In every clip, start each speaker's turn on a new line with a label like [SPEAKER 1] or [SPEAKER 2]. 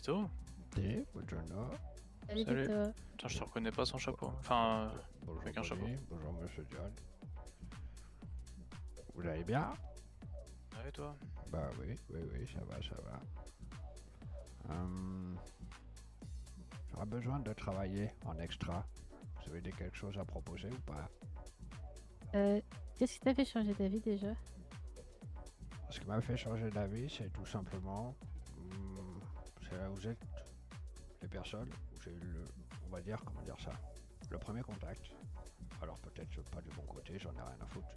[SPEAKER 1] Vito?
[SPEAKER 2] Sì, buongiorno.
[SPEAKER 3] Salut
[SPEAKER 1] Salut.
[SPEAKER 3] Vito.
[SPEAKER 1] Putain, je te reconnais pas sans chapeau. Enfin,
[SPEAKER 2] Bonjour
[SPEAKER 1] avec un chapeau.
[SPEAKER 2] Bonnie, bonjour Monsieur John. Vous allez bien?
[SPEAKER 1] Ouais, toi?
[SPEAKER 2] Bah oui, ça va, ça va. J'aurais besoin de travailler en extra. Vous avez quelque chose à proposer ou pas?
[SPEAKER 3] Qu'est-ce qui t'a fait changer d'avis déjà?
[SPEAKER 2] Ce qui m'a fait changer d'avis, c'est tout simplement... c'est là où vous êtes les personnes où j'ai eu le... on va dire, comment dire ça? Le premier contact. Alors peut-être pas du bon côté, j'en ai rien à foutre.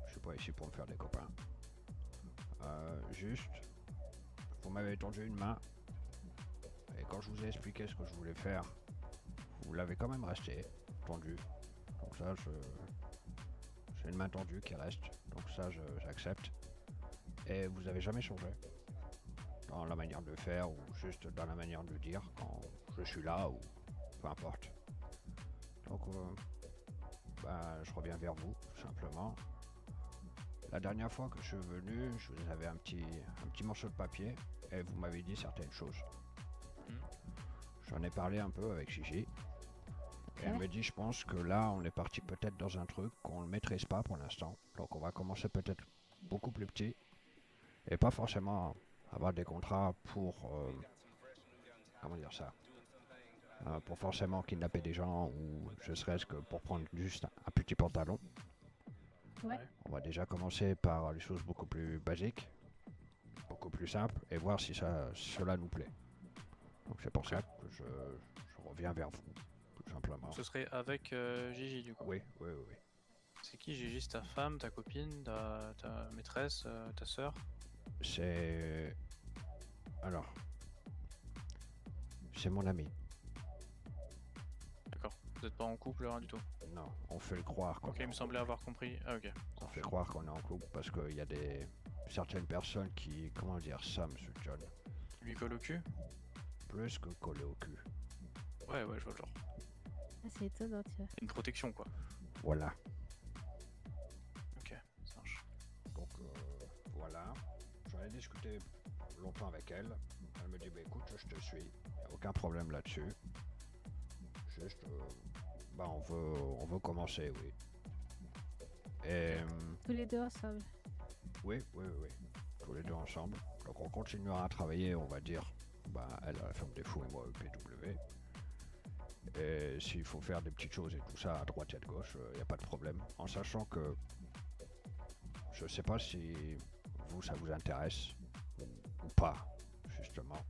[SPEAKER 2] Je suis pas ici pour me faire des copains. Juste, vous m'avez tendu une main. Et quand je vous ai expliqué ce que je voulais faire, vous l'avez quand même resté tendu. Donc ça, j'ai une main tendue qui reste. Donc ça, j'accepte. Et vous avez jamais changé. Dans la manière de le faire ou juste dans la manière de le dire quand je suis là ou peu importe. Donc je reviens vers vous, tout simplement. La dernière fois que je suis venu, je vous avais un petit morceau de papier et vous m'avez dit certaines choses. J'en ai parlé un peu avec Gigi. Et elle me dit, je pense que là, on est parti peut-être dans un truc qu'on ne maîtrise pas pour l'instant. Donc on va commencer peut-être beaucoup plus petit et pas forcément avoir des contrats pour... comment dire ça? Pour forcément kidnapper des gens ou je serais-ce que pour prendre juste un petit pantalon.
[SPEAKER 3] Ouais.
[SPEAKER 2] On va déjà commencer par les choses beaucoup plus basiques, beaucoup plus simples et voir si cela nous plaît. Donc c'est pour ça que je reviens vers vous, tout simplement.
[SPEAKER 1] Ce serait avec Gigi du coup.
[SPEAKER 2] Oui.
[SPEAKER 1] C'est qui Gigi? C'est ta femme, ta copine, ta maîtresse, ta sœur?
[SPEAKER 2] C'est... Alors... C'est mon ami.
[SPEAKER 1] D'accord. Vous êtes pas en couple, rien du tout?
[SPEAKER 2] Non, on fait le croire qu'on
[SPEAKER 1] Ok,
[SPEAKER 2] est
[SPEAKER 1] il
[SPEAKER 2] en
[SPEAKER 1] me semblait avoir compris. Ah ok.
[SPEAKER 2] On fait croire qu'on est en couple parce qu'il y a certaines personnes qui... Comment dire ça, Monsieur John?
[SPEAKER 1] Lui colle au cul?
[SPEAKER 2] Plus que coller au cul.
[SPEAKER 1] Ouais, je vois le genre.
[SPEAKER 3] Ah, c'est étonnant, tu vois.
[SPEAKER 1] Une protection quoi.
[SPEAKER 2] Voilà.
[SPEAKER 1] Ok, ça marche.
[SPEAKER 2] Donc voilà. J'en ai discuté longtemps avec elle. Elle me dit, bah écoute, je te suis. Il n'y a aucun problème là-dessus. Juste, on veut commencer, oui. Et...
[SPEAKER 3] Tous les deux ensemble.
[SPEAKER 2] Oui. Tous les deux ensemble. Donc on continuera à travailler, on va dire. Elle à la ferme des fous et moi au PW. Et s'il faut faire des petites choses et tout ça à droite et à gauche, il n'y a pas de problème. En sachant que je sais pas si vous ça vous intéresse ou pas, justement.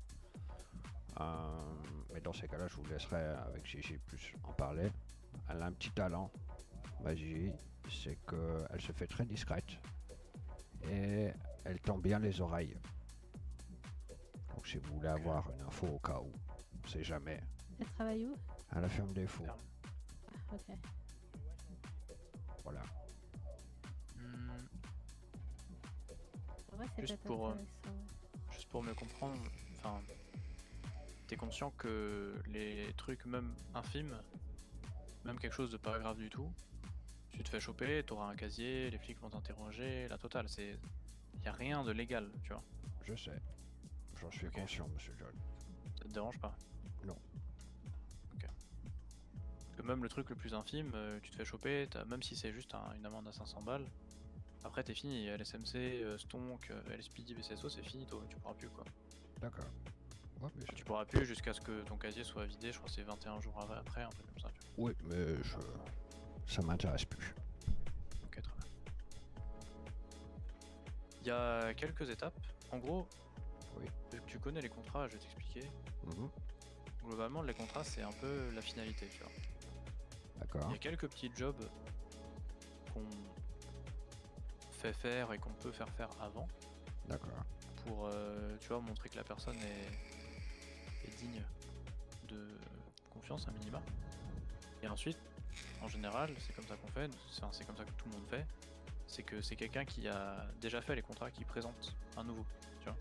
[SPEAKER 2] Mais dans ces cas-là, je vous laisserai avec Gigi plus en parler. Elle a un petit talent, ma Gigi, c'est qu'elle se fait très discrète et elle tend bien les oreilles. Donc si vous voulez avoir une info au cas où, on sait jamais.
[SPEAKER 3] Elle travaille où?
[SPEAKER 2] À la ferme des fous.
[SPEAKER 3] Ah, ok.
[SPEAKER 2] Voilà.
[SPEAKER 3] En vrai, c'est
[SPEAKER 1] Juste
[SPEAKER 3] peut-être
[SPEAKER 1] pour,
[SPEAKER 3] intéressant, ouais.
[SPEAKER 1] Juste pour mieux comprendre, enfin, t'es conscient que les trucs même infimes, même quelque chose de pas grave du tout, tu te fais choper, t'auras un casier, les flics vont t'interroger, la totale, y a rien de légal, tu vois.
[SPEAKER 2] Je sais. J'en suis conscient, Monsieur John.
[SPEAKER 1] Ça te dérange pas?
[SPEAKER 2] Non.
[SPEAKER 1] Ok. Parce que même le truc le plus infime, tu te fais choper, même si c'est juste une amende à 500 balles, après t'es fini, LSMC, Stonk, LSPD, BCSO, c'est fini, toi, tu pourras plus quoi.
[SPEAKER 2] D'accord. Ouais, mais
[SPEAKER 1] Tu pourras plus jusqu'à ce que ton casier soit vidé, je crois que c'est 21 jours après, un truc comme ça. Tu vois.
[SPEAKER 2] oui, mais ça m'intéresse plus.
[SPEAKER 1] Ok, très bien. Il y a quelques étapes. En gros,
[SPEAKER 2] Oui.
[SPEAKER 1] vu que tu connais les contrats, je vais t'expliquer. Globalement, les contrats, c'est un peu la finalité, tu vois.
[SPEAKER 2] D'accord.
[SPEAKER 1] Il y a quelques petits jobs qu'on fait faire et qu'on peut faire avant.
[SPEAKER 2] D'accord.
[SPEAKER 1] Pour, tu vois, montrer que la personne est digne de confiance, un minima. Et ensuite, en général, c'est comme ça qu'on fait, c'est comme ça que tout le monde fait, c'est que c'est quelqu'un qui a déjà fait les contrats qui présente un nouveau, tu vois.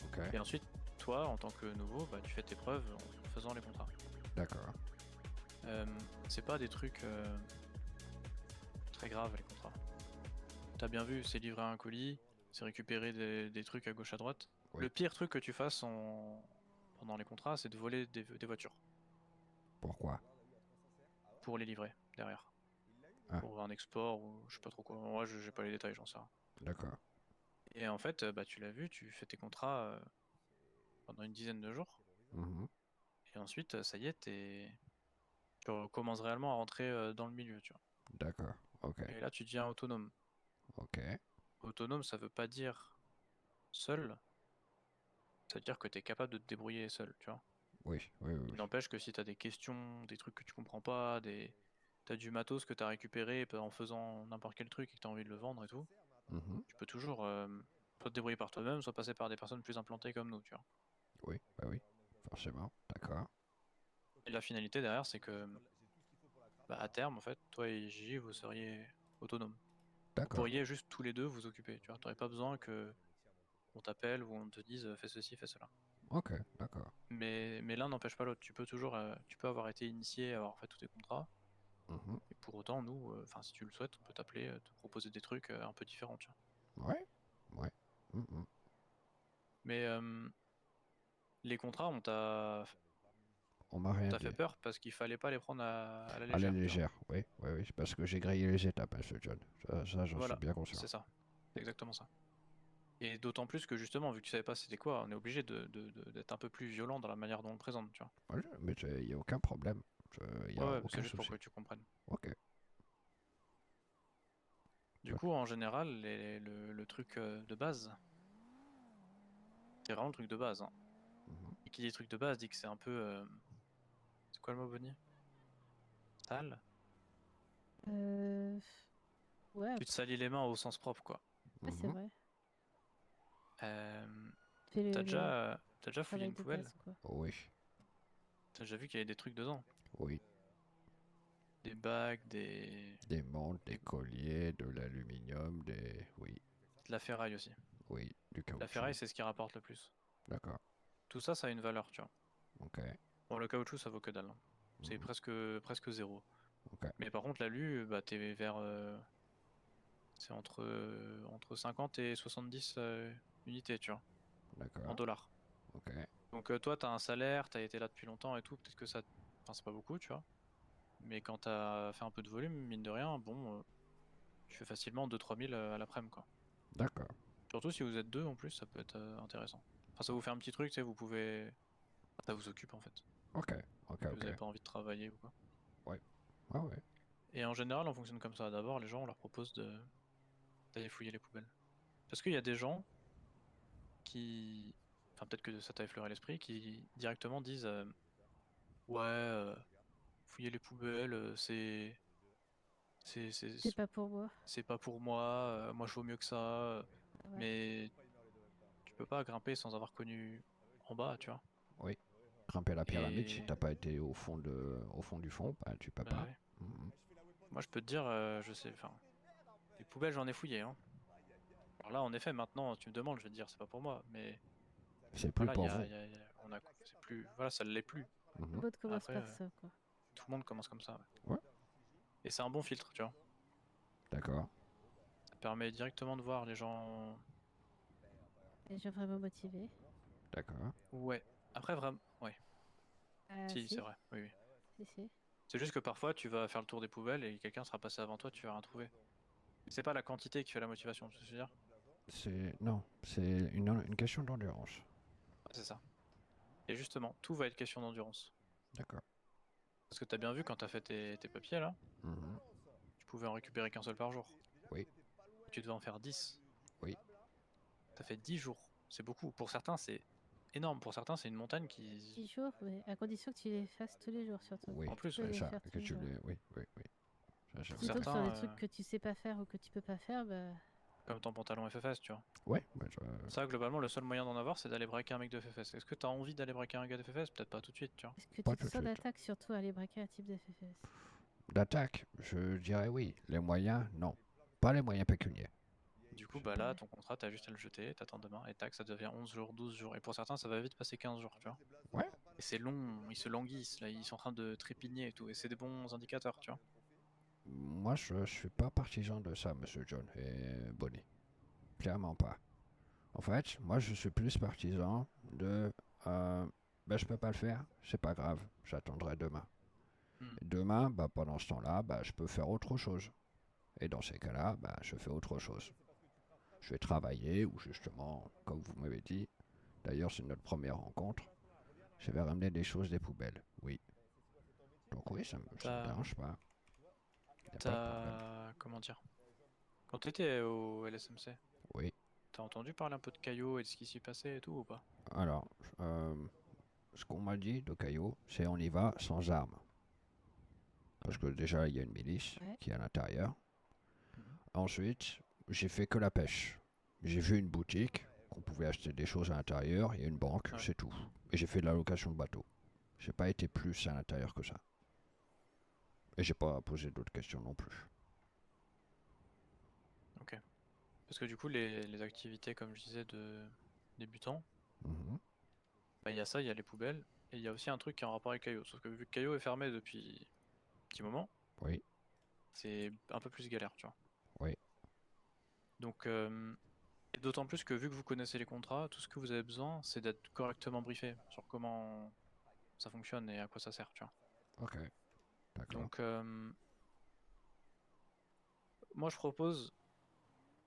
[SPEAKER 2] Ok.
[SPEAKER 1] Et ensuite, toi, en tant que nouveau, tu fais tes preuves en faisant les contrats.
[SPEAKER 2] D'accord.
[SPEAKER 1] C'est pas des trucs très graves, les contrats. T'as bien vu, c'est livrer un colis, c'est récupérer des trucs à gauche à droite.
[SPEAKER 2] Oui.
[SPEAKER 1] Le pire truc que tu fasses pendant les contrats, c'est de voler des voitures
[SPEAKER 2] Pourquoi?
[SPEAKER 1] pour les livrer derrière.
[SPEAKER 2] Ah.
[SPEAKER 1] Pour un export ou je sais pas trop quoi. Moi, j'ai pas les détails, j'en sais rien.
[SPEAKER 2] D'accord.
[SPEAKER 1] Et en fait, bah, tu l'as vu, tu fais tes contrats pendant une dizaine de jours.
[SPEAKER 2] Mhm.
[SPEAKER 1] Et ensuite, ça y est, tu recommences réellement à rentrer dans le milieu, tu vois.
[SPEAKER 2] D'accord. Ok.
[SPEAKER 1] Et là, tu deviens autonome.
[SPEAKER 2] Ok.
[SPEAKER 1] Autonome, ça veut pas dire seul, ça veut dire que tu es capable de te débrouiller seul, tu vois.
[SPEAKER 2] Oui, oui, oui.
[SPEAKER 1] Il
[SPEAKER 2] oui.
[SPEAKER 1] n'empêche que si tu as des questions, des trucs que tu comprends pas, t'as du matos que tu as récupéré en faisant n'importe quel truc et que tu as envie de le vendre et tout,
[SPEAKER 2] Mhm.
[SPEAKER 1] tu peux toujours soit te débrouiller par toi-même, soit passer par des personnes plus implantées comme nous, tu vois.
[SPEAKER 2] Oui, bah oui. Forcément. D'accord.
[SPEAKER 1] Et la finalité derrière, c'est que bah, à terme, en fait, toi et Gigi, vous seriez autonomes. Vous
[SPEAKER 2] D'accord.
[SPEAKER 1] pourriez juste tous les deux vous occuper, tu vois. T'aurais pas besoin que on t'appelle ou on te dise fais ceci, fais cela.
[SPEAKER 2] Ok. D'accord.
[SPEAKER 1] Mais l'un n'empêche pas l'autre. Tu peux toujours, tu peux avoir été initié, avoir fait tous tes contrats.
[SPEAKER 2] Mhm.
[SPEAKER 1] Et pour autant, nous, enfin, si tu le souhaites, on peut t'appeler, te proposer des trucs un peu différents, tu vois.
[SPEAKER 2] Ouais. Ouais. Mhm.
[SPEAKER 1] Mais les contrats,
[SPEAKER 2] On m'a rien
[SPEAKER 1] on t'a
[SPEAKER 2] dit.
[SPEAKER 1] fait peur parce qu'il fallait pas les prendre à la
[SPEAKER 2] À la
[SPEAKER 1] légère, tu vois.
[SPEAKER 2] légère. Oui, oui, oui. C'est parce que j'ai grillé les étapes, Monsieur John. Ça, j'en suis
[SPEAKER 1] Voilà,
[SPEAKER 2] bien conscient.
[SPEAKER 1] c'est ça. C'est exactement ça. Et d'autant plus que justement, vu que tu savais pas c'était quoi, on est obligé d'être un peu plus violent dans la manière dont on le présente, tu vois.
[SPEAKER 2] Ouais, mais il n'y a aucun problème. Il n'y
[SPEAKER 1] Ouais,
[SPEAKER 2] a
[SPEAKER 1] ouais, c'est
[SPEAKER 2] aucun
[SPEAKER 1] juste pour
[SPEAKER 2] souci.
[SPEAKER 1] que tu comprennes.
[SPEAKER 2] Ok.
[SPEAKER 1] Du coup, en général, le truc de base, c'est vraiment le truc de base, hein.
[SPEAKER 2] Mhm.
[SPEAKER 1] Et qui dit truc de base dit que c'est un peu. C'est quoi le mot, Bonnie? Sale?
[SPEAKER 3] Euh... Ouais,
[SPEAKER 1] Tu te salis les mains au sens propre, quoi.
[SPEAKER 3] ouais, c'est
[SPEAKER 2] Mhm.
[SPEAKER 3] vrai.
[SPEAKER 1] Euh,
[SPEAKER 3] Fais
[SPEAKER 1] t'as déjà fouillé
[SPEAKER 3] travail
[SPEAKER 1] une
[SPEAKER 3] de
[SPEAKER 1] poubelle?
[SPEAKER 3] base, quoi.
[SPEAKER 2] Oui,
[SPEAKER 1] T'as déjà vu qu'il y avait des trucs dedans?
[SPEAKER 2] oui.
[SPEAKER 1] Des bagues,
[SPEAKER 2] Des montres, des colliers, de l'aluminium, des... Oui,
[SPEAKER 1] de la ferraille aussi.
[SPEAKER 2] oui, du
[SPEAKER 1] La ferraille,
[SPEAKER 2] caoutchouc.
[SPEAKER 1] c'est ce qui rapporte le plus.
[SPEAKER 2] D'accord.
[SPEAKER 1] Tout ça, ça a une valeur, tu vois.
[SPEAKER 2] Ok.
[SPEAKER 1] Bon, le caoutchouc, ça vaut que dalle, hein. C'est
[SPEAKER 2] Mhm.
[SPEAKER 1] presque zéro.
[SPEAKER 2] Ok.
[SPEAKER 1] Mais par contre, l'alu, bah, t'es vers. C'est entre 50 et 70 unités, tu vois, en
[SPEAKER 2] D'accord.
[SPEAKER 1] dollars.
[SPEAKER 2] Ok.
[SPEAKER 1] Donc toi, t'as un salaire, t'as été là depuis longtemps et tout, peut-être que ça. Enfin, c'est pas beaucoup, tu vois. Mais quand t'as fait un peu de volume, mine de rien, bon, tu fais facilement 2-3 000 à l'après-midi, quoi.
[SPEAKER 2] D'accord.
[SPEAKER 1] Surtout si vous êtes deux en plus, ça peut être intéressant. Enfin, ça vous fait un petit truc, tu sais, vous pouvez. Ça vous occupe en fait.
[SPEAKER 2] Ok. Ok,
[SPEAKER 1] Si vous
[SPEAKER 2] ok.
[SPEAKER 1] avez pas envie de travailler ou quoi.
[SPEAKER 2] Ouais. Ah ouais.
[SPEAKER 1] Et en général, on fonctionne comme ça. D'abord, les gens, on leur propose d'aller fouiller les poubelles. Parce qu'il y a des gens qui. Enfin, peut-être que ça t'a effleuré l'esprit, qui directement disent ouais, fouiller les poubelles, c'est, c'est,
[SPEAKER 3] C'est pas pour moi.
[SPEAKER 1] c'est pas pour moi, moi je vaux mieux que ça.
[SPEAKER 3] Ouais.
[SPEAKER 1] Mais tu peux pas grimper sans avoir connu en bas, tu vois.
[SPEAKER 2] Oui. Grimper la pyramide, si
[SPEAKER 1] Et
[SPEAKER 2] t'as pas été au fond du fond, bah, tu peux
[SPEAKER 1] bah
[SPEAKER 2] pas.
[SPEAKER 1] ouais.
[SPEAKER 2] Mhm.
[SPEAKER 1] Moi je peux te dire, je sais, enfin, les poubelles j'en ai fouillé, hein. Alors là, en effet, maintenant tu me demandes, je vais te dire c'est pas pour moi, mais
[SPEAKER 2] C'est plus
[SPEAKER 1] voilà,
[SPEAKER 2] pour vous.
[SPEAKER 1] c'est plus, voilà, ça l'est plus.
[SPEAKER 3] Tout le
[SPEAKER 2] Mhm.
[SPEAKER 3] monde commence
[SPEAKER 1] Après,
[SPEAKER 3] par ça, quoi.
[SPEAKER 1] tout le monde commence comme ça, ouais.
[SPEAKER 2] Ouais.
[SPEAKER 1] Et c'est un bon filtre, tu vois.
[SPEAKER 2] D'accord.
[SPEAKER 1] Ça permet directement de voir les gens.
[SPEAKER 3] Les gens vraiment motivés.
[SPEAKER 2] D'accord.
[SPEAKER 1] Ouais. Après, vraiment, ouais.
[SPEAKER 3] Ah,
[SPEAKER 1] Si, c'est
[SPEAKER 3] si.
[SPEAKER 1] vrai. Oui, oui.
[SPEAKER 3] Si, si.
[SPEAKER 1] C'est juste que parfois, tu vas faire le tour des poubelles et quelqu'un sera passé avant toi, tu vas rien trouver. C'est pas la quantité qui fait la motivation, tu veux dire?
[SPEAKER 2] C'est... Non, c'est une question d'endurance.
[SPEAKER 1] Ouais, c'est ça. Et justement, tout va être question d'endurance.
[SPEAKER 2] D'accord.
[SPEAKER 1] Parce que t'as bien vu quand t'as fait tes papiers là,
[SPEAKER 2] Mhm.
[SPEAKER 1] tu pouvais en récupérer qu'un seul par jour.
[SPEAKER 2] Oui.
[SPEAKER 1] Tu devais en faire 10.
[SPEAKER 2] Oui.
[SPEAKER 1] T'as fait 10 jours. C'est beaucoup. Pour certains, c'est énorme. Pour certains, c'est une montagne qui.
[SPEAKER 3] 10 jours, mais à condition que tu les fasses tous les jours, surtout.
[SPEAKER 2] Oui.
[SPEAKER 1] En
[SPEAKER 3] Tu
[SPEAKER 1] plus,
[SPEAKER 3] peux
[SPEAKER 1] ouais.
[SPEAKER 2] C'est
[SPEAKER 3] les
[SPEAKER 2] ça.
[SPEAKER 3] faire tous
[SPEAKER 2] Que
[SPEAKER 3] les
[SPEAKER 2] tu
[SPEAKER 3] jours.
[SPEAKER 2] les... Oui, oui, oui. Ça,
[SPEAKER 1] Pour
[SPEAKER 2] j'avoue.
[SPEAKER 3] Plutôt que sur
[SPEAKER 1] certains,
[SPEAKER 3] des trucs que tu sais pas faire ou que tu peux pas faire, bah,
[SPEAKER 1] comme ton pantalon FFS, tu vois.
[SPEAKER 2] Ouais, bah,
[SPEAKER 1] Ça, globalement, le seul moyen d'en avoir, c'est d'aller braquer un mec de FFS. Est-ce que t'as envie d'aller braquer un gars de FFS? Peut-être pas tout de suite, tu vois.
[SPEAKER 3] est-ce que
[SPEAKER 2] pas
[SPEAKER 3] tu te
[SPEAKER 2] tout de
[SPEAKER 3] sens
[SPEAKER 2] suite.
[SPEAKER 3] d'attaque surtout à aller braquer un type de FFS?
[SPEAKER 2] D'attaque, je dirais oui. Les moyens, non. Pas les moyens pécuniaires.
[SPEAKER 1] Du coup,
[SPEAKER 2] Je-
[SPEAKER 1] bah là,
[SPEAKER 3] Ouais.
[SPEAKER 1] ton contrat, t'as juste à le jeter, t'attends demain, et tac, ça devient 11 jours, 12 jours. Et pour certains, ça va vite passer 15 jours, tu vois.
[SPEAKER 2] Ouais.
[SPEAKER 1] Et c'est long, ils se languissent, là, ils sont en train de trépigner et tout. Et c'est des bons indicateurs, tu vois.
[SPEAKER 2] Moi, je suis pas partisan de ça, Monsieur John et Bonnie. Clairement pas. En fait, moi, je suis plus partisan de bah, je peux pas le faire, c'est pas grave, j'attendrai demain.
[SPEAKER 1] Hmm.
[SPEAKER 2] Et demain, bah, pendant ce temps-là, bah, je peux faire autre chose. Et dans ces cas-là, bah, je fais autre chose. Je vais travailler ou justement, comme vous m'avez dit, d'ailleurs c'est notre première rencontre, je vais ramener des choses des poubelles, oui. Donc oui, ça me
[SPEAKER 1] T'as,
[SPEAKER 2] dérange pas, y a pas de problème.
[SPEAKER 1] comment dire? Quand t'étais au LSMC,
[SPEAKER 2] Oui,
[SPEAKER 1] t'as entendu parler un peu de Caillot et de ce qui s'y passait et tout ou pas?
[SPEAKER 2] alors, euh, ce qu'on m'a dit de Caillot, c'est on y va sans armes. Parce que déjà, il y a une milice
[SPEAKER 3] Ouais.
[SPEAKER 2] qui est à l'intérieur.
[SPEAKER 1] Mhm.
[SPEAKER 2] Ensuite, j'ai fait que la pêche. J'ai vu une boutique qu'on pouvait acheter des choses à l'intérieur et une banque,
[SPEAKER 1] Ouais.
[SPEAKER 2] c'est tout. Et j'ai fait de la location de bateau. J'ai pas été plus à l'intérieur que ça. Et j'ai pas posé d'autres questions non plus.
[SPEAKER 1] Ok. Parce que du coup, les activités, comme je disais, de débutants,
[SPEAKER 2] Mhm.
[SPEAKER 1] bah, il y a ça, il y a les poubelles, et il y a aussi un truc qui est en rapport avec Caillot. Sauf que vu que Caillot est fermé depuis un petit moment,
[SPEAKER 2] Oui,
[SPEAKER 1] c'est un peu plus galère, tu vois.
[SPEAKER 2] oui,
[SPEAKER 1] Donc, et d'autant plus que vu que vous connaissez les contrats, tout ce que vous avez besoin, c'est d'être correctement briefé sur comment ça fonctionne et à quoi ça sert, tu vois.
[SPEAKER 2] ok, d'accord.
[SPEAKER 1] Donc, moi, je propose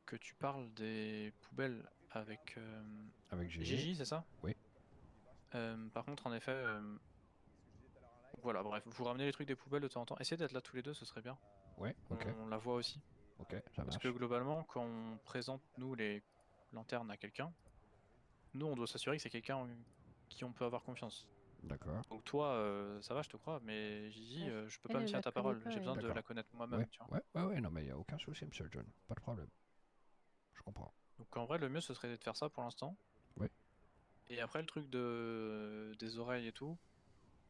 [SPEAKER 1] que tu parles des poubelles avec
[SPEAKER 2] Avec Gigi.
[SPEAKER 1] Gigi, c'est ça?
[SPEAKER 2] Oui,
[SPEAKER 1] Par contre, en effet, voilà, bref, vous ramenez les trucs des poubelles de temps en temps. Essayez d'être là tous les deux, ce serait bien.
[SPEAKER 2] oui, ok,
[SPEAKER 1] On la voit aussi.
[SPEAKER 2] ok, ça
[SPEAKER 1] Parce que
[SPEAKER 2] marche.
[SPEAKER 1] globalement, quand on présente, nous, les lanternes à quelqu'un, nous, on doit s'assurer que c'est quelqu'un en qui on peut avoir confiance.
[SPEAKER 2] D'accord,
[SPEAKER 1] Donc toi, ça va, je te crois, mais Gigi,
[SPEAKER 3] Ouais.
[SPEAKER 1] je peux pas me
[SPEAKER 3] Elle
[SPEAKER 1] fier à
[SPEAKER 3] la
[SPEAKER 1] ta
[SPEAKER 3] connaît
[SPEAKER 1] parole.
[SPEAKER 3] pas,
[SPEAKER 1] J'ai besoin
[SPEAKER 3] elle.
[SPEAKER 1] de la
[SPEAKER 2] d'accord.
[SPEAKER 1] connaître
[SPEAKER 2] Ouais,
[SPEAKER 1] moi-même, tu vois.
[SPEAKER 2] ouais, ouais, ouais, non mais il n'y a aucun souci, Monsieur John. Pas de problème. Je comprends.
[SPEAKER 1] Donc en vrai, le mieux, ce serait de faire ça pour l'instant.
[SPEAKER 2] Oui,
[SPEAKER 1] Et après, le truc des oreilles et tout,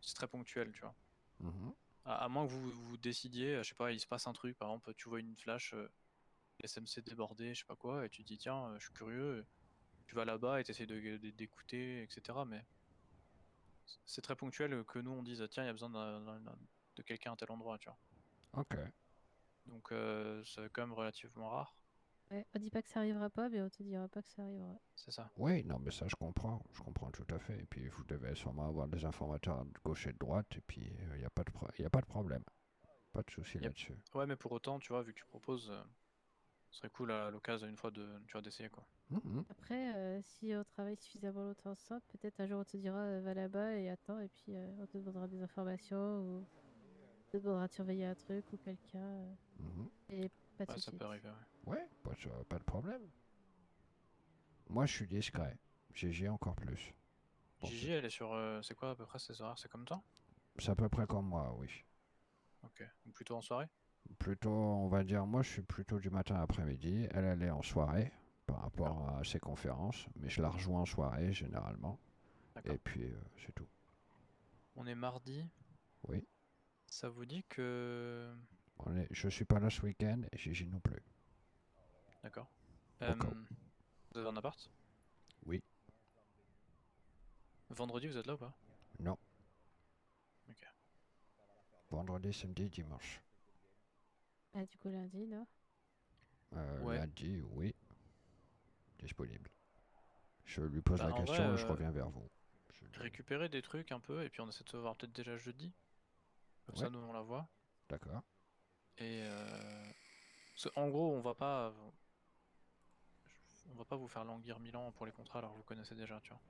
[SPEAKER 1] c'est très ponctuel, tu vois.
[SPEAKER 2] mhm,
[SPEAKER 1] À moins que vous décidiez, je sais pas, il se passe un truc, par exemple, tu vois une flash SMC débordé, je sais pas quoi, et tu te dis, tiens, je suis curieux, tu vas là-bas et tu essaies d'écouter, etc. Mais c'est très ponctuel que nous, on dise, tiens, il y a besoin de quelqu'un à tel endroit, tu vois.
[SPEAKER 2] ok.
[SPEAKER 1] Donc c'est quand même relativement rare,
[SPEAKER 3] Ouais, on dit pas que ça arrivera pas, mais on te dira pas que ça arrivera.
[SPEAKER 1] c'est ça.
[SPEAKER 2] Oui, non, mais ça, je comprends tout à fait. Et puis, vous devez sûrement avoir des informateurs de gauche et de droite, et puis, il n'y a, y a pas de problème. Pas de souci
[SPEAKER 1] Yep.
[SPEAKER 2] là-dessus.
[SPEAKER 1] Ouais, mais pour autant, tu vois, vu que tu proposes, ce serait cool à l'occasion une fois tu vois, d'essayer, quoi.
[SPEAKER 2] Mhm.
[SPEAKER 3] Après, si on travaille suffisamment longtemps ensemble, peut-être un jour on te dira va là-bas et attends, et puis on te demandera des informations ou on te demandera de surveiller un truc ou quelqu'un.
[SPEAKER 2] Mhm.
[SPEAKER 3] Et pas
[SPEAKER 1] Ouais,
[SPEAKER 3] tout de
[SPEAKER 1] ça peut
[SPEAKER 3] suite.
[SPEAKER 1] arriver, ouais.
[SPEAKER 2] Ouais, pas de problème. Moi, je suis discret. GG encore plus. Pour ce-
[SPEAKER 1] Gigi, elle est sur, c'est quoi à peu près ses horaires? C'est comme toi?
[SPEAKER 2] C'est à peu près comme moi, oui.
[SPEAKER 1] Ok, donc plutôt en soirée?
[SPEAKER 2] Plutôt, on va dire, moi, je suis plutôt du matin à après-midi. Elle est en soirée par
[SPEAKER 1] D'accord,
[SPEAKER 2] rapport à ses conférences, mais je la rejoins en soirée généralement. Et
[SPEAKER 1] d'accord.
[SPEAKER 2] puis, c'est tout.
[SPEAKER 1] On est mardi,
[SPEAKER 2] Oui.
[SPEAKER 1] ça vous dit que...
[SPEAKER 2] Je suis pas là ce week-end et Gigi non plus.
[SPEAKER 1] D'accord.
[SPEAKER 2] Au cas où.
[SPEAKER 1] Vous avez un appart?
[SPEAKER 2] Oui.
[SPEAKER 1] Vendredi, vous êtes là ou pas?
[SPEAKER 2] Non.
[SPEAKER 1] Ok.
[SPEAKER 2] Vendredi, samedi, dimanche.
[SPEAKER 3] Ah, du coup, lundi, non?
[SPEAKER 1] Ouais.
[SPEAKER 2] Lundi, oui. Disponible. Je lui pose
[SPEAKER 1] Bah
[SPEAKER 2] la
[SPEAKER 1] en vrai,
[SPEAKER 2] question et je reviens vers vous. Je-
[SPEAKER 1] récupérer des trucs un peu, et puis on essaie de se voir peut-être déjà jeudi. Comme
[SPEAKER 2] Ouais,
[SPEAKER 1] ça, nous, on la voit.
[SPEAKER 2] d'accord.
[SPEAKER 1] Et en gros, on va pas vous faire languir 1000 ans pour les contrats alors que vous connaissez déjà, tu vois.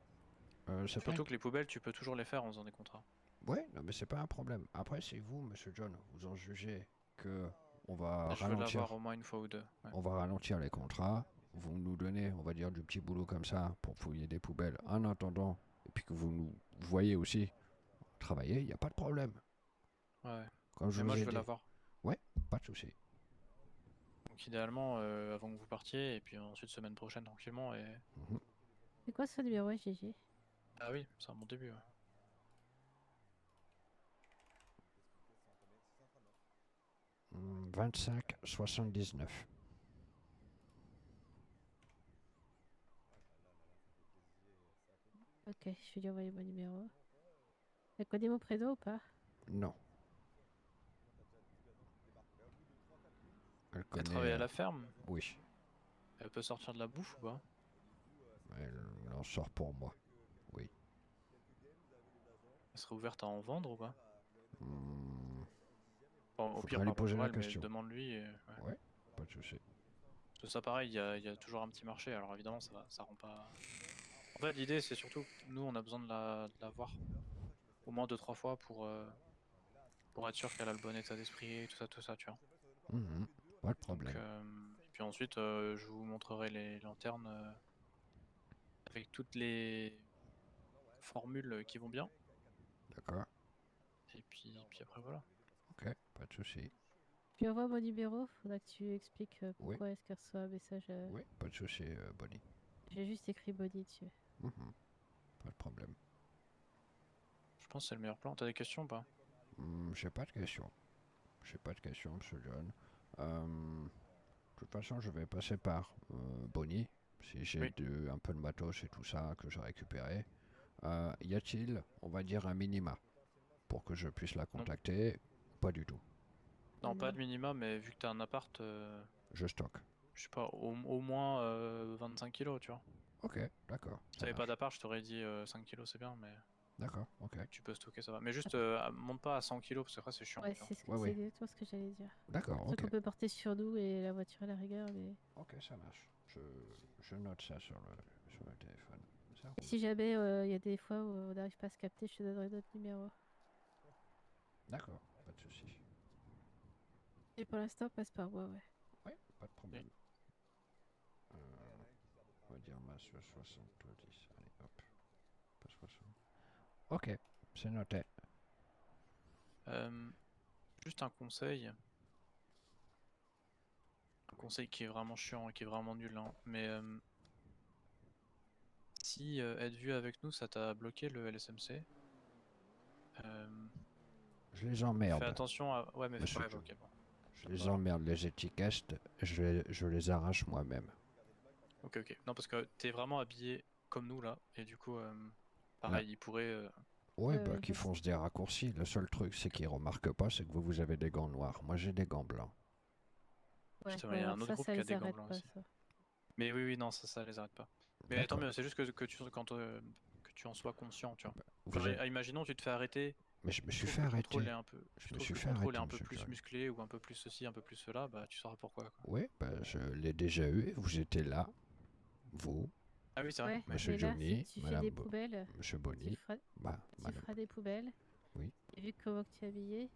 [SPEAKER 2] C'est pas.
[SPEAKER 1] Surtout que les poubelles, tu peux toujours les faire en faisant des contrats.
[SPEAKER 2] Ouais, non, mais c'est pas un problème. Après, si vous, Monsieur John, vous en jugez que on va
[SPEAKER 1] Je veux l'avoir
[SPEAKER 2] ralentir,
[SPEAKER 1] au moins une fois ou deux. Ouais.
[SPEAKER 2] on va ralentir les contrats, vous nous donnez, on va dire, du petit boulot comme ça pour fouiller des poubelles en attendant, et puis que vous nous voyez aussi travailler, il n'y a pas de problème.
[SPEAKER 1] Ouais.
[SPEAKER 2] Comme je
[SPEAKER 1] Mais
[SPEAKER 2] vous
[SPEAKER 1] moi, je
[SPEAKER 2] ai
[SPEAKER 1] veux
[SPEAKER 2] dit.
[SPEAKER 1] l'avoir.
[SPEAKER 2] Ouais, pas de souci.
[SPEAKER 1] Donc idéalement, avant que vous partiez, et puis ensuite semaine prochaine tranquillement. Et...
[SPEAKER 2] Mhm.
[SPEAKER 3] C'est quoi ce numéro, Gigi?
[SPEAKER 1] Ah oui, c'est un bon début. Ouais.
[SPEAKER 2] 25 79.
[SPEAKER 3] Ok, je vais lui envoyer mon numéro. Elle connaît mon prénom ou pas?
[SPEAKER 2] Non, elle
[SPEAKER 1] Elle
[SPEAKER 2] connaît.
[SPEAKER 1] travaille à la ferme.
[SPEAKER 2] Oui,
[SPEAKER 1] Elle peut sortir de la bouffe ou pas?
[SPEAKER 2] elle en sort pour moi. Oui.
[SPEAKER 1] serait ouverte à en vendre ou pas?
[SPEAKER 2] Hmm,
[SPEAKER 1] Bon, au pire,
[SPEAKER 2] faudra lui
[SPEAKER 1] parle pas
[SPEAKER 2] poser
[SPEAKER 1] pour
[SPEAKER 2] la
[SPEAKER 1] elle, mais
[SPEAKER 2] question.
[SPEAKER 1] demande-lui. Ouais.
[SPEAKER 2] Ouais, pas de souci.
[SPEAKER 1] Parce que ça, pareil, il y a toujours un petit marché. Alors évidemment, ça rend pas. En fait, l'idée, c'est surtout que nous, on a besoin de la voir au moins 2-3 fois pour être sûr qu'elle a le bon état d'esprit et tout ça, tu vois.
[SPEAKER 2] Mhm, pas de
[SPEAKER 1] Donc,
[SPEAKER 2] problème.
[SPEAKER 1] et puis ensuite, je vous montrerai les lanternes avec toutes les formules qui vont bien.
[SPEAKER 2] D'accord.
[SPEAKER 1] Et puis après, voilà.
[SPEAKER 2] Ok, pas de souci.
[SPEAKER 3] Tu envoies mon numéro, faudra que tu expliques
[SPEAKER 2] Oui,
[SPEAKER 3] pourquoi est-ce qu'elle reçoit un message.
[SPEAKER 2] oui, pas de souci, Bonnie.
[SPEAKER 3] J'ai juste écrit Bonnie dessus.
[SPEAKER 2] Mhm, pas de problème.
[SPEAKER 1] Je pense que c'est le meilleur plan. T'as des questions ou pas?
[SPEAKER 2] J'ai pas de questions. J'ai pas de questions, Monsieur John. De toute façon, je vais passer par Bonnie, si j'ai
[SPEAKER 1] Oui.
[SPEAKER 2] un peu de matos et tout ça que j'ai récupéré. Y a-t-il, on va dire, un minima pour que je puisse la
[SPEAKER 1] Non,
[SPEAKER 2] contacter? Pas du tout.
[SPEAKER 1] non, pas
[SPEAKER 3] Non.
[SPEAKER 1] de minima, mais vu que t'as un appart,
[SPEAKER 2] Je stocke.
[SPEAKER 1] je sais pas, au moins 25 kilos, tu vois.
[SPEAKER 2] Ok, d'accord,
[SPEAKER 1] Si
[SPEAKER 2] ça
[SPEAKER 1] t'avais pas
[SPEAKER 2] marche.
[SPEAKER 1] d'appart, je t'aurais dit 5 kilos, c'est bien, mais
[SPEAKER 2] D'accord, ok.
[SPEAKER 1] vu que tu peux stocker, ça va. Mais juste, monte pas à 100 kilos, parce que après, c'est chiant,
[SPEAKER 3] Ouais,
[SPEAKER 1] tu vois.
[SPEAKER 2] Ouais,
[SPEAKER 3] c'est
[SPEAKER 2] oui.
[SPEAKER 3] exactement ce que j'allais dire.
[SPEAKER 2] D'accord,
[SPEAKER 3] Un truc
[SPEAKER 2] ok.
[SPEAKER 3] qu'on peut porter sur nous et la voiture à la rigueur, mais.
[SPEAKER 2] Ok, ça marche. Je note ça sur le téléphone. Ça
[SPEAKER 3] Et
[SPEAKER 2] roule.
[SPEAKER 3] si jamais il y a des fois où on n'arrive pas à se capter, je te donnerai d'autres numéros.
[SPEAKER 2] D'accord, pas de souci.
[SPEAKER 3] Et pour l'instant, passe par moi, ouais.
[SPEAKER 2] Oui, pas de
[SPEAKER 1] Oui.
[SPEAKER 2] problème. On va dire masse 70. Allez, hop. Pas 60. Ok, c'est noté.
[SPEAKER 1] Euh, juste un conseil qui est vraiment chiant et qui est vraiment nul, hein. Mais si être vu avec nous, ça t'a bloqué le LSMC,
[SPEAKER 2] Je les
[SPEAKER 1] fais
[SPEAKER 2] emmerde,
[SPEAKER 1] attention à. Ouais, mais
[SPEAKER 2] Monsieur
[SPEAKER 1] ouais,
[SPEAKER 2] John.
[SPEAKER 1] ok, bon.
[SPEAKER 2] Je les
[SPEAKER 1] Voilà.
[SPEAKER 2] emmerde, les étiquettes. Je les arrache moi-même.
[SPEAKER 1] Ok, ok. Non, parce que t'es vraiment habillé comme nous là, et du coup,
[SPEAKER 2] Là,
[SPEAKER 1] pareil, il pourrait.
[SPEAKER 2] ouais,
[SPEAKER 3] Ouais,
[SPEAKER 2] bah,
[SPEAKER 3] ouais,
[SPEAKER 2] qui foncent des raccourcis. Le seul truc, c'est qu'ils remarquent pas, c'est que vous avez des gants noirs. Moi, j'ai des gants blancs.
[SPEAKER 3] ouais,
[SPEAKER 1] Justement,
[SPEAKER 3] ouais,
[SPEAKER 1] il y a
[SPEAKER 3] alors
[SPEAKER 1] un autre groupe
[SPEAKER 3] ça
[SPEAKER 1] qui a
[SPEAKER 3] les
[SPEAKER 1] des gants
[SPEAKER 3] arrête
[SPEAKER 1] blancs
[SPEAKER 3] pas,
[SPEAKER 1] aussi.
[SPEAKER 3] ça.
[SPEAKER 1] Mais oui, oui, non, ça les arrête pas. Mais tant
[SPEAKER 2] D'accord.
[SPEAKER 1] mieux, c'est juste que tu en sois conscient, tu vois.
[SPEAKER 2] Vous
[SPEAKER 1] Genre,
[SPEAKER 2] êtes...
[SPEAKER 1] imaginons, tu te fais arrêter,
[SPEAKER 2] Mais je me
[SPEAKER 1] tu
[SPEAKER 2] suis
[SPEAKER 1] trouves
[SPEAKER 2] fait
[SPEAKER 1] que le contrôle
[SPEAKER 2] arrêter.
[SPEAKER 1] est un peu,
[SPEAKER 2] Je
[SPEAKER 1] tu
[SPEAKER 2] me
[SPEAKER 1] trouves
[SPEAKER 2] suis
[SPEAKER 1] que le
[SPEAKER 2] fait
[SPEAKER 1] contrôle est
[SPEAKER 2] arrêter,
[SPEAKER 1] un peu
[SPEAKER 2] Monsieur
[SPEAKER 1] plus
[SPEAKER 2] John.
[SPEAKER 1] musclé ou un peu plus ceci, un peu plus cela, bah tu sauras pourquoi, quoi.
[SPEAKER 2] Oui, bah, je l'ai déjà eu. Vous étiez là. Vous,
[SPEAKER 1] Ah oui, c'est vrai,
[SPEAKER 3] Ouais,
[SPEAKER 1] oui.
[SPEAKER 2] Monsieur
[SPEAKER 3] mais là, si
[SPEAKER 2] Johnny,
[SPEAKER 3] tu fais des
[SPEAKER 2] Madame
[SPEAKER 3] poubelles,
[SPEAKER 2] Monsieur
[SPEAKER 3] tu
[SPEAKER 2] Bonny,
[SPEAKER 3] feras,
[SPEAKER 2] bah,
[SPEAKER 3] tu
[SPEAKER 2] Madame.
[SPEAKER 3] feras des poubelles.
[SPEAKER 2] Oui.
[SPEAKER 3] Et vu comment que tu es habillé,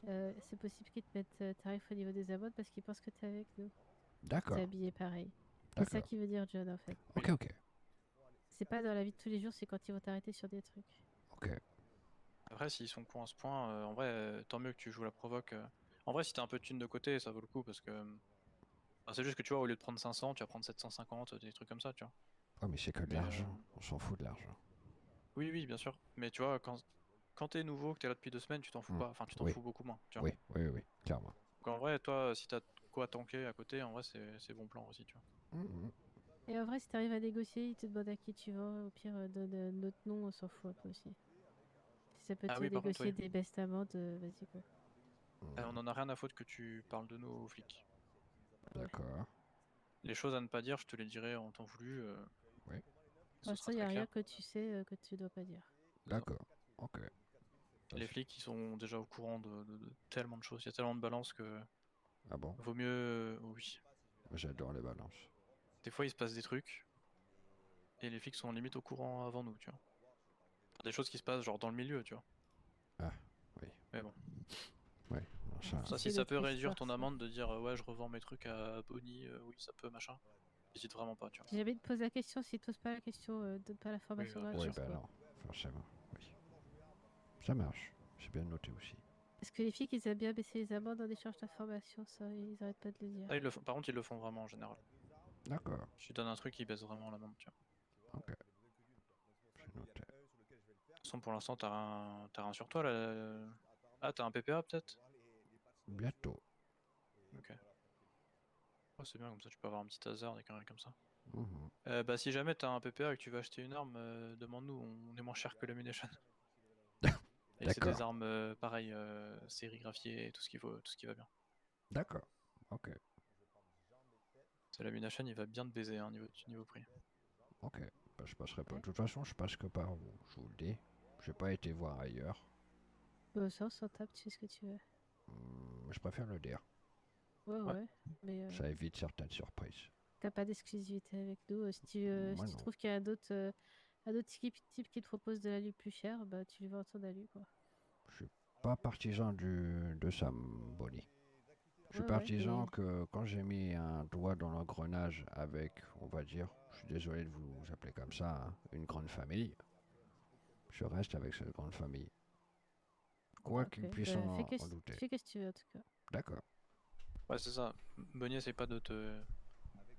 [SPEAKER 3] c'est possible qu'ils te mettent tarif au niveau des amendes parce qu'ils pensent que tu es avec nous. Tu es
[SPEAKER 2] D'accord,
[SPEAKER 3] habillé pareil. C'est ça
[SPEAKER 2] d'accord.
[SPEAKER 3] qui veut dire John, en fait.
[SPEAKER 2] Ok,
[SPEAKER 1] Oui.
[SPEAKER 2] ok,
[SPEAKER 3] C'est pas dans la vie de tous les jours, c'est quand ils vont t'arrêter sur des trucs.
[SPEAKER 2] ok.
[SPEAKER 1] Après, s'ils sont cons à ce point, en vrai, tant mieux que tu joues la provoque. En vrai, si t'as un peu de thune de côté, ça vaut le coup parce que. Enfin, c'est juste que tu vois, au lieu de prendre 500, tu vas prendre 750, des trucs comme ça, tu vois.
[SPEAKER 2] Oh, mais c'est que de
[SPEAKER 1] Mais
[SPEAKER 2] l'argent. On s'en fout de l'argent.
[SPEAKER 1] oui, oui, bien sûr. Mais tu vois, quand t'es nouveau, que t'es là depuis 2 semaines, tu t'en fous
[SPEAKER 2] Hmm.
[SPEAKER 1] pas. Enfin, tu t'en
[SPEAKER 2] Oui,
[SPEAKER 1] fous beaucoup moins, tu vois.
[SPEAKER 2] oui, oui, oui, clairement.
[SPEAKER 1] Donc en vrai, toi, si t'as de quoi tanker à côté, en vrai, c'est bon plan aussi, tu vois.
[SPEAKER 2] Mhm.
[SPEAKER 3] Et en vrai, si t'arrives à négocier, ils te demandent à qui tu vends. Au pire, donne notre nom, on s'en fout un peu aussi. Si ça peut
[SPEAKER 1] Ah
[SPEAKER 3] te
[SPEAKER 1] oui, par contre,
[SPEAKER 3] négocier
[SPEAKER 1] oui.
[SPEAKER 3] des bestes amendes, vas-y go.
[SPEAKER 1] On en a rien à foutre que tu parles de nous aux flics.
[SPEAKER 3] Ouais.
[SPEAKER 2] D'accord.
[SPEAKER 1] Les choses à ne pas dire, je te les dirai en temps voulu,
[SPEAKER 2] Oui,
[SPEAKER 3] Pour
[SPEAKER 1] ce
[SPEAKER 3] l'instant,
[SPEAKER 1] sera
[SPEAKER 3] il n'y
[SPEAKER 1] très
[SPEAKER 3] a rien
[SPEAKER 1] clair.
[SPEAKER 3] que tu sais que tu dois pas dire.
[SPEAKER 1] C'est ça.
[SPEAKER 2] d'accord. Ok. Ça,
[SPEAKER 1] Les
[SPEAKER 2] c'est-
[SPEAKER 1] flics, ils sont déjà au courant de tellement de choses, il y a tellement de balances que
[SPEAKER 2] Ah bon?
[SPEAKER 1] vaut mieux. Oui.
[SPEAKER 2] J'adore les balances.
[SPEAKER 1] Des fois, il se passe des trucs, et les flics sont limite au courant avant nous, tu vois. Des choses qui se passent genre dans le milieu, tu vois.
[SPEAKER 2] Ah, oui,
[SPEAKER 1] Mais bon.
[SPEAKER 2] oui. Non, ça,
[SPEAKER 1] Ça,
[SPEAKER 3] C'est
[SPEAKER 1] si ça peut
[SPEAKER 3] notre
[SPEAKER 1] réduire
[SPEAKER 3] histoire,
[SPEAKER 1] ton
[SPEAKER 3] ça.
[SPEAKER 1] amende de dire ouais, je revends mes trucs à Bonnie, oui, ça peut, machin. N'hésite vraiment pas, tu vois.
[SPEAKER 3] Si jamais ils te posent la question, s'ils te posent pas la question, donne pas
[SPEAKER 1] Oui,
[SPEAKER 3] l'information
[SPEAKER 1] bien
[SPEAKER 2] oui,
[SPEAKER 1] sûr.
[SPEAKER 3] gratos,
[SPEAKER 2] ben
[SPEAKER 3] quoi.
[SPEAKER 2] non, forcément. Oui. Ça marche. C'est bien noté aussi.
[SPEAKER 3] Parce que les filles, ils aiment bien baisser les amendes en échange d'informations, ça, ils arrêtent pas de le dire.
[SPEAKER 1] Ah, par contre, ils le font vraiment en général.
[SPEAKER 2] D'accord.
[SPEAKER 1] Tu donnes un truc, ils baissent vraiment l'amende, tu vois.
[SPEAKER 2] Ok. C'est noté.
[SPEAKER 1] De toute façon, pour l'instant, t'as rien sur toi là. Ah, t'as un PPA peut-être?
[SPEAKER 2] Bientôt.
[SPEAKER 1] Ok. Ouais, c'est bien, comme ça tu peux avoir un petit hasard, des conneries comme ça.
[SPEAKER 2] Mhm.
[SPEAKER 1] Bah, si jamais t'as un PPA et que tu veux acheter une arme, demande-nous, on est moins cher que l'ammunition. Et c'est des
[SPEAKER 2] D'accord.
[SPEAKER 1] armes pareil, sérigraphiées, tout ce qui va bien.
[SPEAKER 2] D'accord. Ok.
[SPEAKER 1] C'est l'ammunition, il va bien te baiser, hein, niveau prix.
[SPEAKER 2] Ok. Bah, je passerai pas.
[SPEAKER 3] Ouais.
[SPEAKER 2] De toute façon, je passe que par vous. Je vous le dis. J'ai pas été voir ailleurs.
[SPEAKER 3] Ça, on s'en tape, tu fais ce que tu veux.
[SPEAKER 2] Je préfère le dire.
[SPEAKER 3] Ouais,
[SPEAKER 1] Ouais.
[SPEAKER 3] ouais. Mais
[SPEAKER 2] Ça évite certaines surprises.
[SPEAKER 3] t'as pas d'exclusivité avec nous.
[SPEAKER 2] Moi
[SPEAKER 3] Si tu
[SPEAKER 2] non.
[SPEAKER 3] trouves qu'il y a d'autres types qui te proposent de l'alu plus cher, bah tu lui vends ton alu, quoi.
[SPEAKER 2] Je suis pas partisan de ça, Bonnie. Je suis
[SPEAKER 3] Ouais, ouais,
[SPEAKER 2] partisan
[SPEAKER 3] mais
[SPEAKER 2] que quand j'ai mis un doigt dans l'engrenage avec, on va dire, je suis désolé de vous appeler comme ça, hein, une grande famille, je reste avec cette grande famille. Quoi
[SPEAKER 3] ok.
[SPEAKER 2] qu'ils puissent
[SPEAKER 3] Bah,
[SPEAKER 2] en douter.
[SPEAKER 3] fais que ce que tu veux en tout cas.
[SPEAKER 2] D'accord.
[SPEAKER 1] Ouais, c'est ça. Bonnie essaye pas de te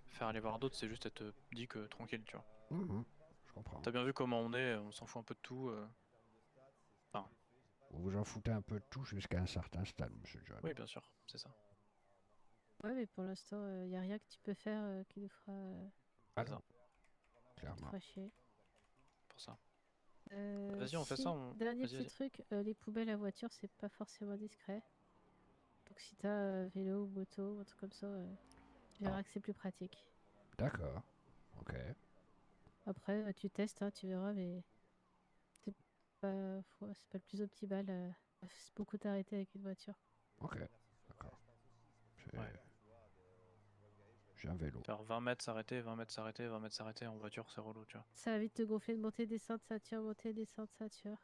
[SPEAKER 1] faire aller voir d'autres, c'est juste elle te dit que tranquille, tu vois.
[SPEAKER 2] Mhm, je comprends.
[SPEAKER 1] T'as bien vu comment on s'en fout un peu de tout. Enfin,
[SPEAKER 2] Vous vous en foutez un peu de tout jusqu'à un certain stade, monsieur John.
[SPEAKER 1] oui, bien sûr, c'est ça.
[SPEAKER 3] Ouais, mais pour l'instant, y a rien que tu peux faire qui nous fera,
[SPEAKER 2] Ah
[SPEAKER 1] C'est
[SPEAKER 2] non,
[SPEAKER 1] ça,
[SPEAKER 3] qui te
[SPEAKER 2] clairement.
[SPEAKER 3] fera chier.
[SPEAKER 1] pour ça. Vas-y, on fait ça.
[SPEAKER 3] Si, dernier
[SPEAKER 1] Vas-y,
[SPEAKER 3] petit
[SPEAKER 1] vas-y.
[SPEAKER 3] truc, les poubelles à voiture, c'est pas forcément discret. Donc si t'as vélo ou moto ou un truc comme ça, tu
[SPEAKER 2] Ah,
[SPEAKER 3] verras que c'est plus pratique.
[SPEAKER 2] d'accord. Ok.
[SPEAKER 3] Après, tu testes, hein, tu verras, mais c'est c'est pas le plus optimal. C'est beaucoup t'arrêter avec une voiture.
[SPEAKER 2] Ok. D'accord. J'ai
[SPEAKER 1] Ouais.
[SPEAKER 2] j'ai un vélo.
[SPEAKER 1] Faire 20 mètres s'arrêter, 20 mètres s'arrêter, 20 mètres s'arrêter en voiture, c'est relou, tu vois.
[SPEAKER 3] Ça va vite te gonfler de monter, descendre, ceinture, monter, descendre, ceinture.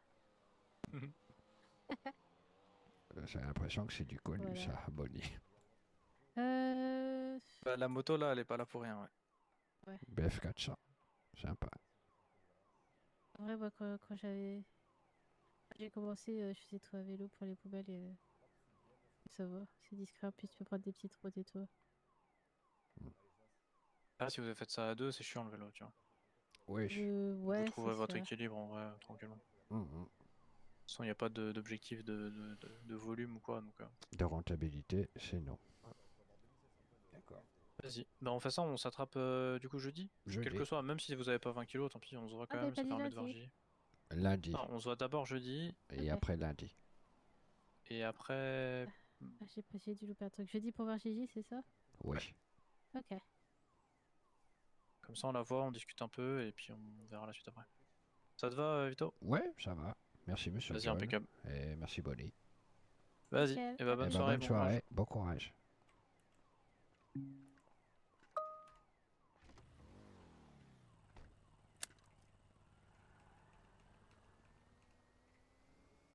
[SPEAKER 2] J'ai l'impression que c'est du connu,
[SPEAKER 3] Voilà.
[SPEAKER 2] ça, Bonnie.
[SPEAKER 3] Euh...
[SPEAKER 1] Bah, la moto là, elle est pas là pour rien, ouais.
[SPEAKER 3] Ouais.
[SPEAKER 2] BF 400. Sympa.
[SPEAKER 3] En vrai, moi, quand j'ai commencé, je faisais tout à vélo pour les poubelles et ça va. C'est discret, en plus tu peux prendre des petites routes et tout.
[SPEAKER 1] Ah, si vous avez fait ça à deux, c'est chiant le vélo, tu vois.
[SPEAKER 2] Oui.
[SPEAKER 1] Vous
[SPEAKER 3] Ouais, c'est
[SPEAKER 1] trouverez votre
[SPEAKER 3] ça.
[SPEAKER 1] équilibre en vrai, tranquillement.
[SPEAKER 2] Mhm.
[SPEAKER 1] De toute façon, il n'y a pas d'objectif de volume ou quoi, donc
[SPEAKER 2] De rentabilité, c'est non. D'accord.
[SPEAKER 1] vas-y. Bah, on fait ça, on s'attrape du coup jeudi. Quel
[SPEAKER 2] Jeudi.
[SPEAKER 1] que soit, même si vous avez pas 20 kilos, tant pis, on se voit
[SPEAKER 3] Ah,
[SPEAKER 1] quand
[SPEAKER 3] t'avais
[SPEAKER 1] même,
[SPEAKER 3] pas
[SPEAKER 1] ça
[SPEAKER 3] dit
[SPEAKER 1] permet de voir
[SPEAKER 3] lundi.
[SPEAKER 1] J.
[SPEAKER 2] Lundi.
[SPEAKER 1] Non, on se voit d'abord jeudi,
[SPEAKER 2] Et
[SPEAKER 3] Ok.
[SPEAKER 2] après lundi.
[SPEAKER 1] et après.
[SPEAKER 3] Ah, j'ai dû louper un truc. Jeudi pour voir Gigi, c'est ça?
[SPEAKER 2] Oui.
[SPEAKER 1] Ouais.
[SPEAKER 3] Ok.
[SPEAKER 1] Comme ça, on la voit, on discute un peu, et puis on verra la suite après. Ça te va, Vito?
[SPEAKER 2] Ouais, ça va. Merci, monsieur
[SPEAKER 1] Vas-y,
[SPEAKER 2] John.
[SPEAKER 1] impeccable.
[SPEAKER 2] Et merci, Bonnie.
[SPEAKER 1] Vas-y,
[SPEAKER 3] Nickel.
[SPEAKER 1] et bah
[SPEAKER 3] À
[SPEAKER 1] bonne
[SPEAKER 2] Eh ben,
[SPEAKER 3] plus.
[SPEAKER 1] soirée,
[SPEAKER 2] bonne
[SPEAKER 1] bon courage.
[SPEAKER 2] soirée. Bon courage.